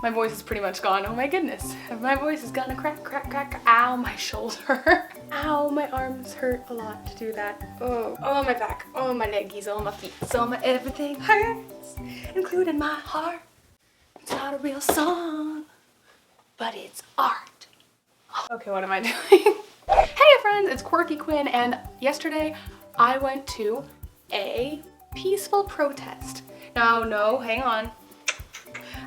My voice is pretty much gone. Oh my goodness. My voice is gonna crack, crack, crack. Ow, my shoulder. Ow, my arms hurt a lot to do that. Oh, my back. Oh, my leggies. Oh, my feet. So my everything hurts, including my heart. It's not a real song, but it's art. Okay, what am I doing? Hey friends, it's Quirky Quinn, and yesterday I went to a peaceful protest. Now, no, hang on.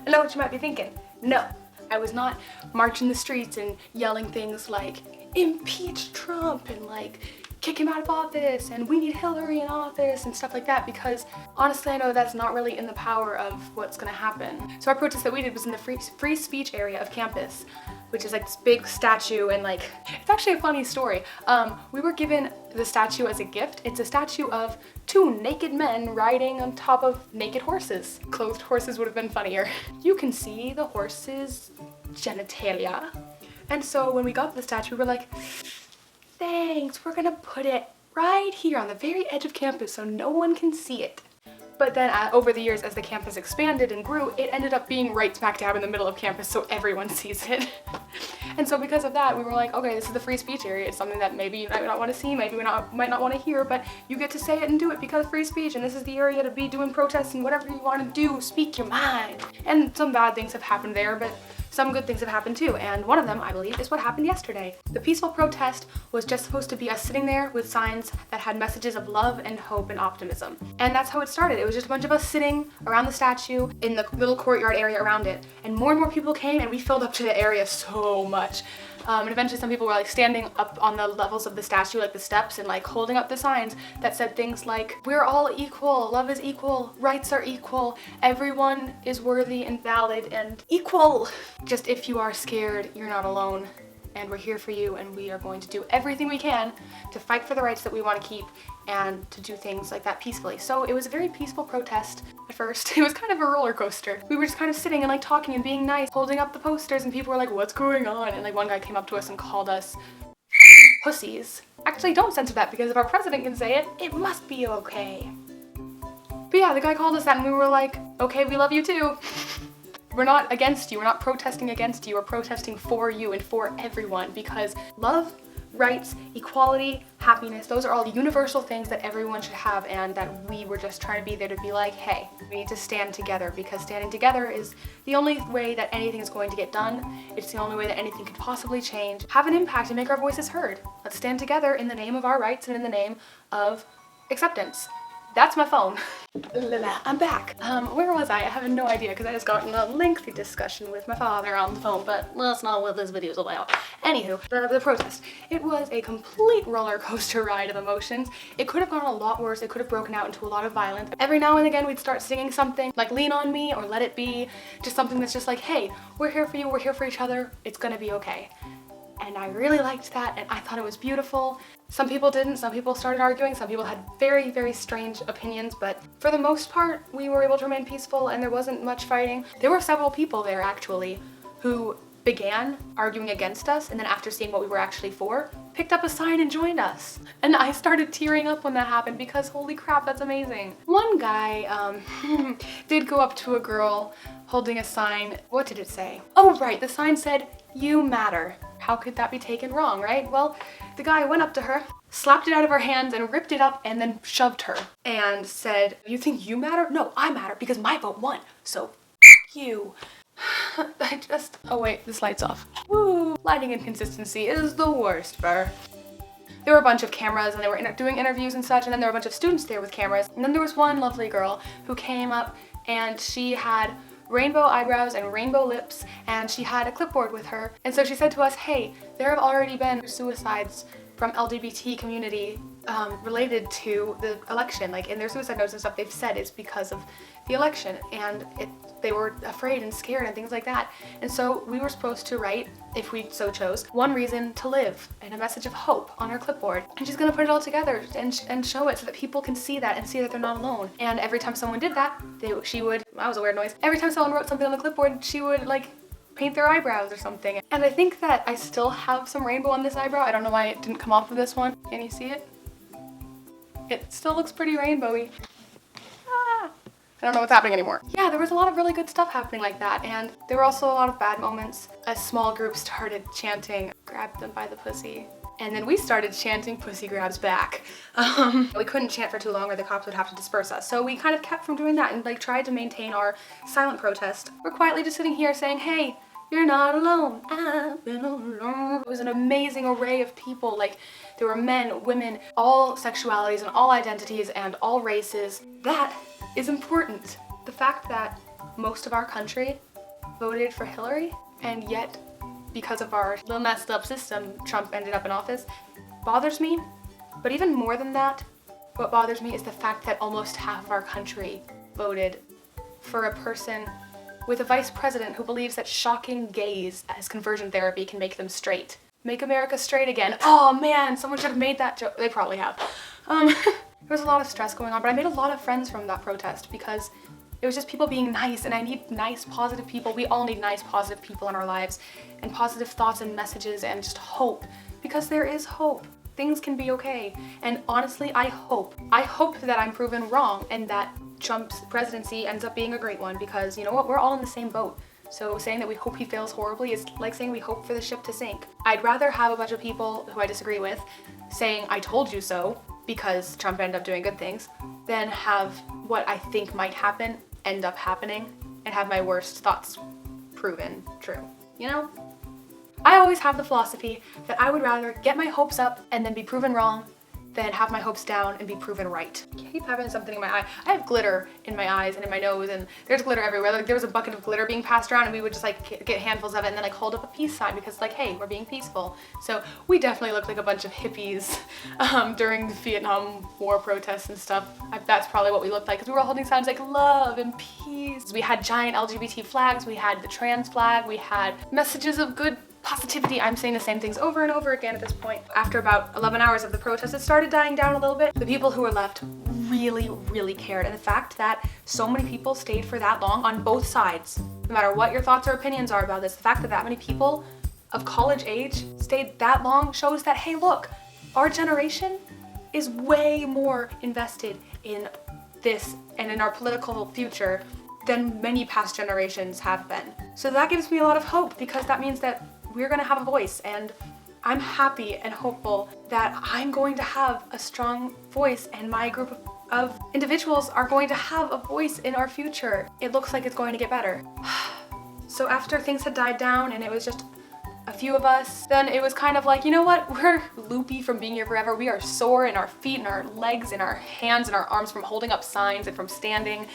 I know what you might be thinking. No, I was not marching the streets and yelling things like, impeach Trump and like, kick him out of office and we need Hillary in office and stuff like that, because honestly I know that's not really in the power of what's gonna happen. So our protest that we did was in the free speech area of campus, which is like this big statue, and like, it's actually a funny story. We were given the statue as a gift. It's a statue of two naked men riding on top of naked horses. Clothed horses would have been funnier. You can see the horse's genitalia. And so when we got the statue, we were like, thanks, we're gonna put it right here on the very edge of campus so no one can see it. But then over the years, as the campus expanded and grew, it ended up being right smack dab in the middle of campus so everyone sees it. And so because of that, we were like, okay, this is the free speech area. It's something that maybe you might not want to see, maybe might not want to hear, but you get to say it and do it because free speech, and this is the area to be doing protests and whatever you want to do, speak your mind. And some bad things have happened there, but some good things have happened too, and one of them, I believe, is what happened yesterday. The peaceful protest was just supposed to be us sitting there with signs that had messages of love and hope and optimism. And that's how it started. It was just a bunch of us sitting around the statue in the little courtyard area around it, and more people came, and we filled up to the area so much. And eventually some people were like standing up on the levels of the statue, like the steps, and like holding up the signs that said things like, we're all equal, love is equal, rights are equal, everyone is worthy and valid and equal. Just if you are scared, you're not alone, and we're here for you, and we are going to do everything we can to fight for the rights that we want to keep and to do things like that peacefully. So it was a very peaceful protest at first. It was kind of a roller coaster. We were just kind of sitting and like talking and being nice, holding up the posters, and people were like, what's going on? And like one guy came up to us and called us pussies. Actually, don't censor that, because if our president can say it, it must be okay. But yeah, the guy called us that, and we were like, okay, we love you too. We're not against you, we're not protesting against you, we're protesting for you and for everyone, because love, rights, equality, happiness, those are all universal things that everyone should have, and that we were just trying to be there to be like, hey, we need to stand together, because standing together is the only way that anything is going to get done. It's the only way that anything could possibly change, have an impact, and make our voices heard. Let's stand together in the name of our rights and in the name of acceptance. That's my phone. I'm back. Where was I? I have no idea, because I just got in a lengthy discussion with my father on the phone, but that's not what this video is about. Anywho, the protest. It was a complete roller coaster ride of emotions. It could have gone a lot worse. It could have broken out into a lot of violence. Every now and again, we'd start singing something like Lean on Me or Let It Be, just something that's just like, hey, we're here for you, we're here for each other, it's gonna be okay. And I really liked that, and I thought it was beautiful. Some people didn't, some people started arguing, some people had very, very strange opinions, but for the most part, we were able to remain peaceful and there wasn't much fighting. There were several people there, actually, who began arguing against us, and then after seeing what we were actually for, picked up a sign and joined us. And I started tearing up when that happened, because holy crap, that's amazing. One guy did go up to a girl holding a sign. What did it say? Oh right, the sign said, "You matter." How could that be taken wrong, right? Well, the guy went up to her, slapped it out of her hands and ripped it up, and then shoved her and said, you think you matter? No, I matter, because my vote won, so you. Oh wait, this light's off. Woo! Lighting inconsistency is the worst, Burr. There were a bunch of cameras, and they were doing interviews and such, and then there were a bunch of students there with cameras, and then there was one lovely girl who came up, and she had rainbow eyebrows and rainbow lips, and she had a clipboard with her. And so she said to us, hey, there have already been suicides from LGBT community related to the election. Like in their suicide notes and stuff, they've said it's because of the election, and they were afraid and scared and things like that. And so we were supposed to write, if we so chose, one reason to live and a message of hope on our clipboard. And she's gonna put it all together and show it so that people can see that and see that they're not alone. And every time someone did that, she would, that was a weird noise, every time someone wrote something on the clipboard, she would like paint their eyebrows or something. And I think that I still have some rainbow on this eyebrow. I don't know why it didn't come off of this one. Can you see it? It still looks pretty rainbowy. Ah. I don't know what's happening anymore. Yeah, there was a lot of really good stuff happening like that, and there were also a lot of bad moments. A small group started chanting, "Grab them by the pussy." And then we started chanting "Pussy grabs back." We couldn't chant for too long or the cops would have to disperse us. So we kind of kept from doing that and like tried to maintain our silent protest. We're quietly just sitting here saying, "Hey, you're not alone. I've been alone." It was an amazing array of people. Like there were men, women, all sexualities and all identities and all races. That is important. The fact that most of our country voted for Hillary and yet because of our little messed up system, Trump ended up in office, bothers me. But even more than that, what bothers me is the fact that almost half of our country voted for a person with a vice president who believes that shocking gays as conversion therapy can make them straight. Make America straight again. Oh man, someone should have made that joke. They probably have. There was a lot of stress going on, but I made a lot of friends from that protest because it was just people being nice, and I need nice, positive people. We all need nice, positive people in our lives, and positive thoughts and messages and just hope, because there is hope. Things can be okay. And honestly, I hope that I'm proven wrong and that Trump's presidency ends up being a great one, because you know what? We're all in the same boat. So saying that we hope he fails horribly is like saying we hope for the ship to sink. I'd rather have a bunch of people who I disagree with saying "I told you so" because Trump ended up doing good things, than have what I think might happen end up happening and have my worst thoughts proven true, you know? I always have the philosophy that I would rather get my hopes up and then be proven wrong than have my hopes down and be proven right. I keep having something in my eye. I have glitter in my eyes and in my nose, and there's glitter everywhere. Like there was a bucket of glitter being passed around and we would just like get handfuls of it and then like hold up a peace sign because like, hey, we're being peaceful. So we definitely looked like a bunch of hippies during the Vietnam War protests and stuff. That's probably what we looked like, because we were all holding signs like love and peace. We had giant LGBT flags, we had the trans flag, we had messages of good positivity. I'm saying the same things over and over again at this point. After about 11 hours of the protest, it started dying down a little bit. The people who were left really, really cared. And the fact that so many people stayed for that long on both sides, no matter what your thoughts or opinions are about this, the fact that that many people of college age stayed that long shows that, hey, look, our generation is way more invested in this and in our political future than many past generations have been. So that gives me a lot of hope, because that means that we're gonna have a voice, and I'm happy and hopeful that I'm going to have a strong voice and my group of individuals are going to have a voice in our future. It looks like it's going to get better. So after things had died down and it was just a few of us, then it was kind of like, you know what? We're loopy from being here forever. We are sore in our feet and our legs and our hands and our arms from holding up signs and from standing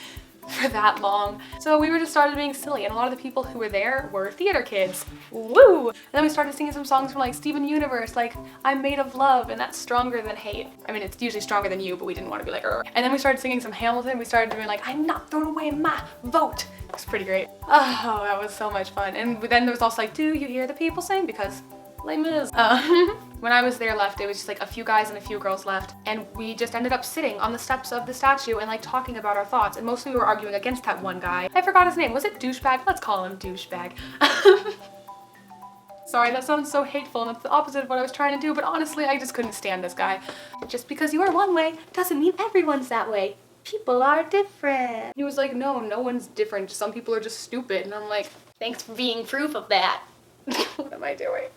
for that long. So we were just started being silly, and a lot of the people who were there were theater kids. Woo! And then we started singing some songs from like Steven Universe, like "I'm made of love" and "That's stronger than hate." I mean, it's usually stronger than you, but we didn't want to be like, "Arr." And then we started singing some Hamilton. We started doing like "I'm not throwing away my vote." It was pretty great. Oh, that was so much fun. And then there was also like, "Do you hear the people sing?" Because Les Mis. When I was there left, it was just like a few guys and a few girls left, and we just ended up sitting on the steps of the statue and like talking about our thoughts, and mostly we were arguing against that one guy. I forgot his name. Was it Douchebag? Let's call him Douchebag. Sorry, that sounds so hateful and that's the opposite of what I was trying to do, but honestly, I just couldn't stand this guy. Just because you are one way doesn't mean everyone's that way. People are different. He was like, no one's different. Some people are just stupid. And I'm like, thanks for being proof of that. What am I doing?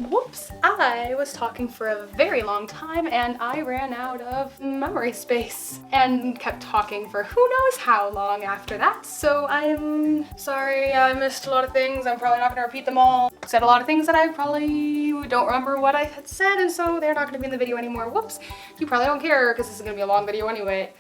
Whoops, I was talking for a very long time and I ran out of memory space and kept talking for who knows how long after that. So I'm sorry, I missed a lot of things. I'm probably not gonna repeat them all. Said a lot of things that I probably don't remember what I had said, and so they're not gonna be in the video anymore. Whoops, you probably don't care because this is gonna be a long video anyway.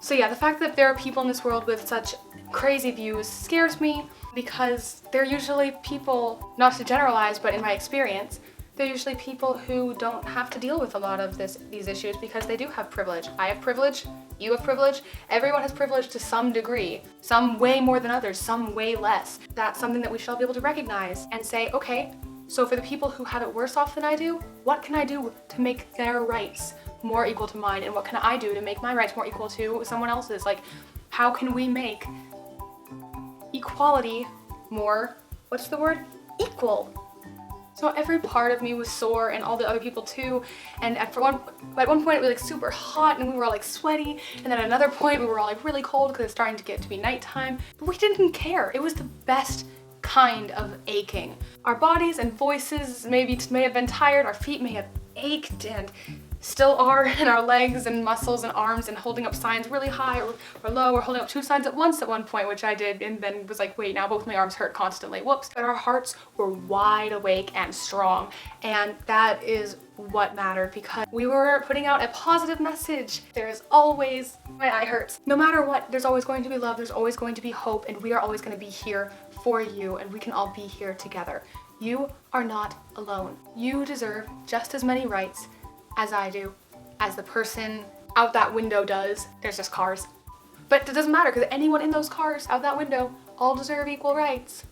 So yeah, the fact that there are people in this world with such crazy views scares me, because they're usually people, not to generalize, but in my experience, they're usually people who don't have to deal with a lot of these issues because they do have privilege. I have privilege, you have privilege, everyone has privilege to some degree. Some way more than others, some way less. That's something that we should all be able to recognize and say, okay, so for the people who have it worse off than I do, what can I do to make their rights more equal to mine, and what can I do to make my rights more equal to someone else's? Like, how can we make equality more, what's the word? Equal. So every part of me was sore, and all the other people too. And at one point it was like super hot and we were all like sweaty, and then at another point we were all like really cold because it's starting to get to be nighttime. But we didn't care. It was the best kind of aching. Our bodies and voices may have been tired, our feet may have ached and still are, and our legs and muscles and arms, and holding up signs really high or low, or holding up 2 signs at once at one point, which I did, and then was like, wait, now both my arms hurt constantly, whoops. But our hearts were wide awake and strong, and that is what mattered, because we were putting out a positive message. There is always, my eye hurts. No matter what, there's always going to be love, there's always going to be hope, and we are always going to be here for you, and we can all be here together. You are not alone. You deserve just as many rights as I do, as the person out that window does. There's just cars. But it doesn't matter, because anyone in those cars out that window all deserve equal rights.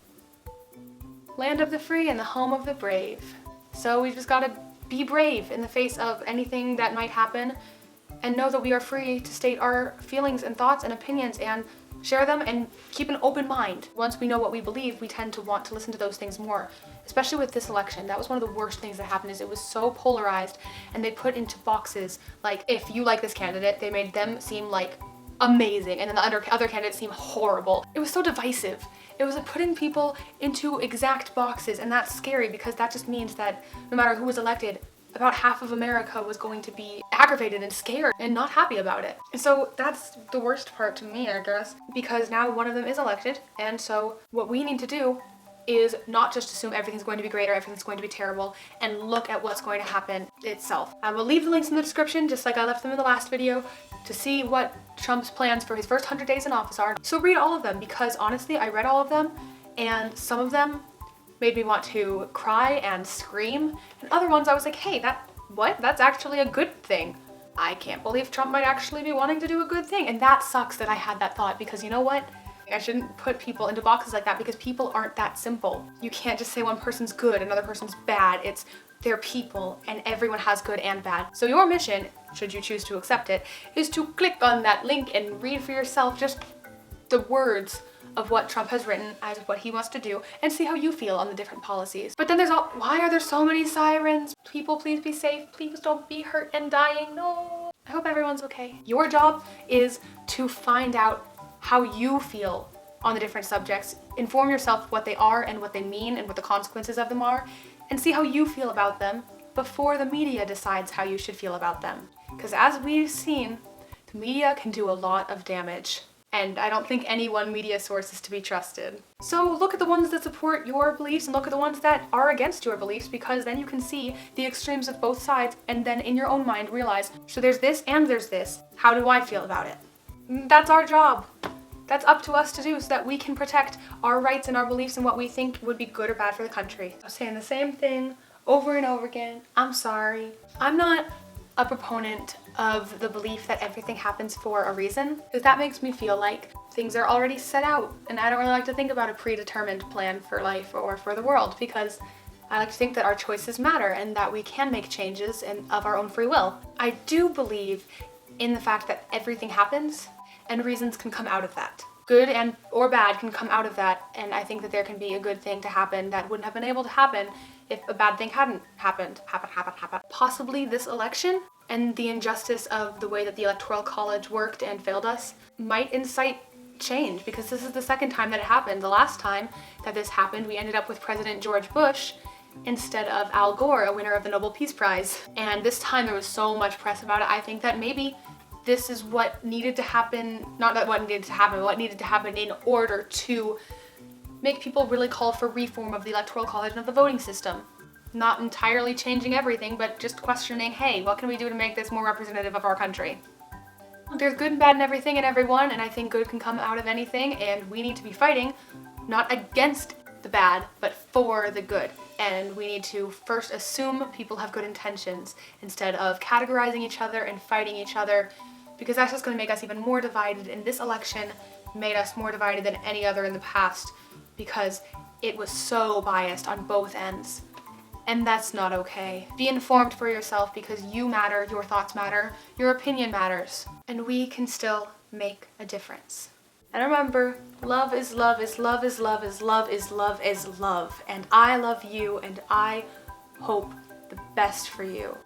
Land of the free and the home of the brave. So we just gotta be brave in the face of anything that might happen, and know that we are free to state our feelings and thoughts and opinions and share them, and keep an open mind. Once we know what we believe, we tend to want to listen to those things more, especially with this election. That was one of the worst things that happened, is it was so polarized, and they put into boxes, like, if you like this candidate, they made them seem like amazing, and then the other candidates seem horrible. It was so divisive. It was like putting people into exact boxes, and that's scary, because that just means that no matter who was elected, about half of America was going to be aggravated and scared and not happy about it. And so that's the worst part to me, I guess, because now one of them is elected, and so what we need to do is not just assume everything's going to be great or everything's going to be terrible, and look at what's going to happen itself. I will leave the links in the description, just like I left them in the last video, to see what Trump's plans for his first 100 days in office are. So read all of them, because honestly, I read all of them, and some of them made me want to cry and scream, and other ones I was like, hey, that's actually a good thing. I can't believe Trump might actually be wanting to do a good thing. And that sucks that I had that thought, because you know what? I shouldn't put people into boxes like that, because people aren't that simple. You can't just say one person's good, another person's bad. They're people, and everyone has good and bad. So your mission, should you choose to accept it, is to click on that link and read for yourself just the words of what Trump has written as what he wants to do, and see how you feel on the different policies. But then why are there so many sirens? People, please be safe. Please don't be hurt and dying. No. I hope everyone's okay. Your job is to find out how you feel on the different subjects. Inform yourself what they are and what they mean and what the consequences of them are, and see how you feel about them before the media decides how you should feel about them. Because as we've seen, the media can do a lot of damage. And I don't think any one media source is to be trusted. So look at the ones that support your beliefs, and look at the ones that are against your beliefs, because then you can see the extremes of both sides, and then in your own mind realize, so there's this and there's this. How do I feel about it? That's our job. That's up to us to do, so that we can protect our rights and our beliefs and what we think would be good or bad for the country. I'm saying the same thing over and over again. I'm sorry. I'm not a proponent of the belief that everything happens for a reason, because that makes me feel like things are already set out, and I don't really like to think about a predetermined plan for life or for the world, because I like to think that our choices matter and that we can make changes of our own free will. I do believe in the fact that everything happens and reasons can come out of that. Good and or bad can come out of that, and I think that there can be a good thing to happen that wouldn't have been able to happen if a bad thing hadn't happened. Possibly this election and the injustice of the way that the Electoral College worked and failed us might incite change, because this is the second time that it happened. The last time that this happened, we ended up with President George Bush instead of Al Gore, a winner of the Nobel Peace Prize. And this time there was so much press about it. I think that maybe this is what needed to happen, not that what needed to happen, but what needed to happen in order to make people really call for reform of the Electoral College and of the voting system. Not entirely changing everything, but just questioning, hey, what can we do to make this more representative of our country? There's good and bad in everything and everyone, and I think good can come out of anything, and we need to be fighting, not against the bad, but for the good. And we need to first assume people have good intentions instead of categorizing each other and fighting each other, because that's just going to make us even more divided, and this election made us more divided than any other in the past, because it was so biased on both ends. And that's not okay. Be informed for yourself, because you matter, your thoughts matter, your opinion matters, and we can still make a difference. And remember, love is love is love is love is love is love is love. And I love you and I hope the best for you.